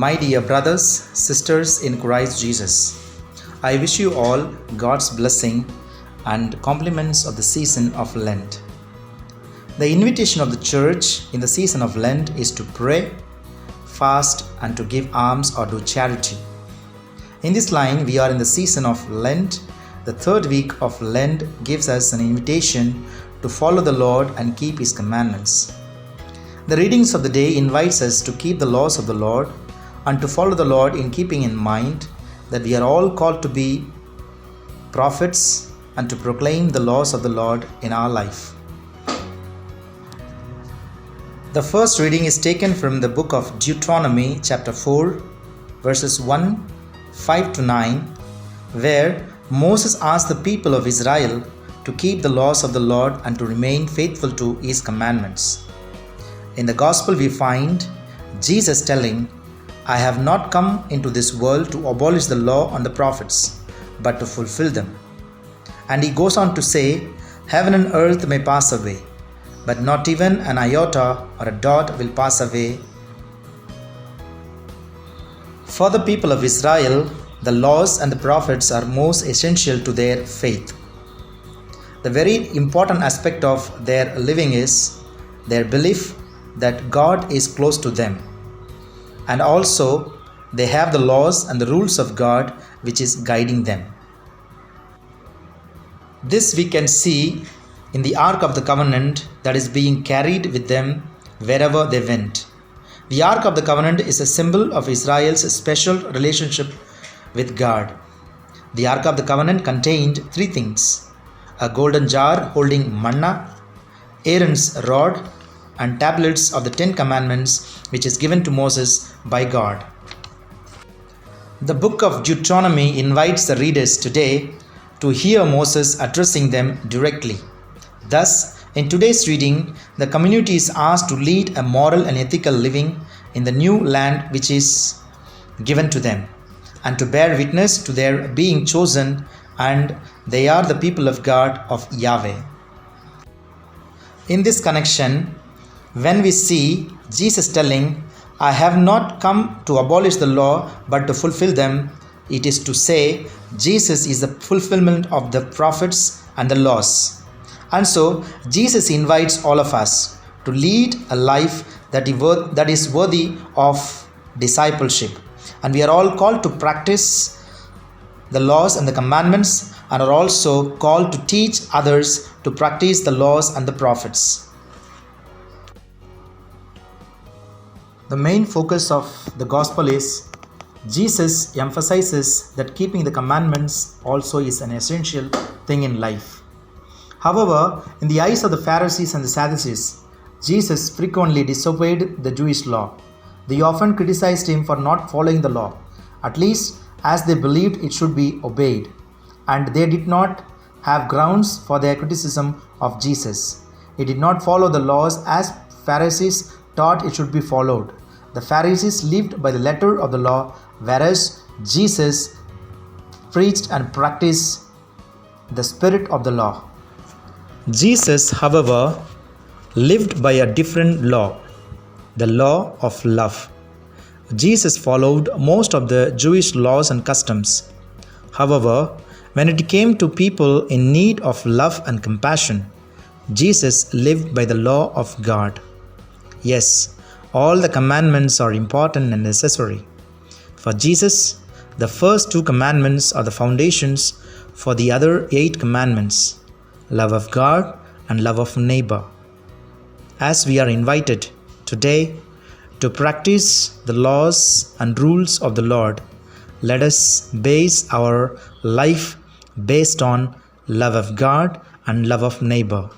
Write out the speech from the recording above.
My dear brothers, sisters in Christ Jesus, I wish you all God's blessing and compliments of the season of Lent. The invitation of the church in the season of Lent is to pray, fast, and to give alms or do charity. In this line, we are in the season of Lent. The third week of Lent gives us an invitation to follow the Lord and keep His commandments. The readings of the day invites us to keep the laws of the Lord and to follow the Lord in keeping in mind that we are all called to be prophets and to proclaim the laws of the Lord in our life. The first reading is taken from the book of Deuteronomy chapter 4 verses 1, 5 to 9, where Moses asked the people of Israel to keep the laws of the Lord and to remain faithful to His commandments. In the Gospel we find Jesus telling, "I have not come into this world to abolish the law and the prophets, but to fulfill them." And He goes on to say, "Heaven and earth may pass away, but not even an iota or a dot will pass away." For the people of Israel, the laws and the prophets are most essential to their faith. The very important aspect of their living is their belief that God is close to them, and also they have the laws and the rules of God which is guiding them. This we can see in the Ark of the Covenant that is being carried with them wherever they went. The Ark of the Covenant is a symbol of Israel's special relationship with God. The Ark of the Covenant contained three things: a golden jar holding manna, Aaron's rod, and tablets of the 10 Commandments which is given to Moses by God. The book of Deuteronomy invites the readers today to hear Moses addressing them directly. Thus, in today's reading, the community is asked to lead a moral and ethical living in the new land which is given to them, and to bear witness to their being chosen, and they are the people of God, of Yahweh. In this connection, when we see Jesus telling, "I have not come to abolish the law but to fulfill them," it is to say Jesus is the fulfillment of the prophets and the laws. And so Jesus invites all of us to lead a life that is worthy of discipleship. And we are all called to practice the laws and the commandments, and are also called to teach others to practice the laws and the prophets. The main focus of the gospel is Jesus emphasizes that keeping the commandments also is an essential thing in life. However, in the eyes of the Pharisees and the Sadducees, Jesus frequently disobeyed the Jewish law. They often criticized Him for not following the law, at least as they believed it should be obeyed, and they did not have grounds for their criticism of Jesus. He did not follow the laws as Pharisees taught it should be followed. The Pharisees lived by the letter of the law, whereas Jesus preached and practiced the spirit of the law. Jesus, however, lived by a different law, the law of love. Jesus followed most of the Jewish laws and customs. However, when it came to people in need of love and compassion, Jesus lived by the law of God. Yes, all the commandments are important and necessary. For Jesus, the first 2 commandments are the foundations for the other 8 commandments: love of God and love of neighbor. As we are invited today to practice the laws and rules of the Lord, let us base our life based on love of God and love of neighbor.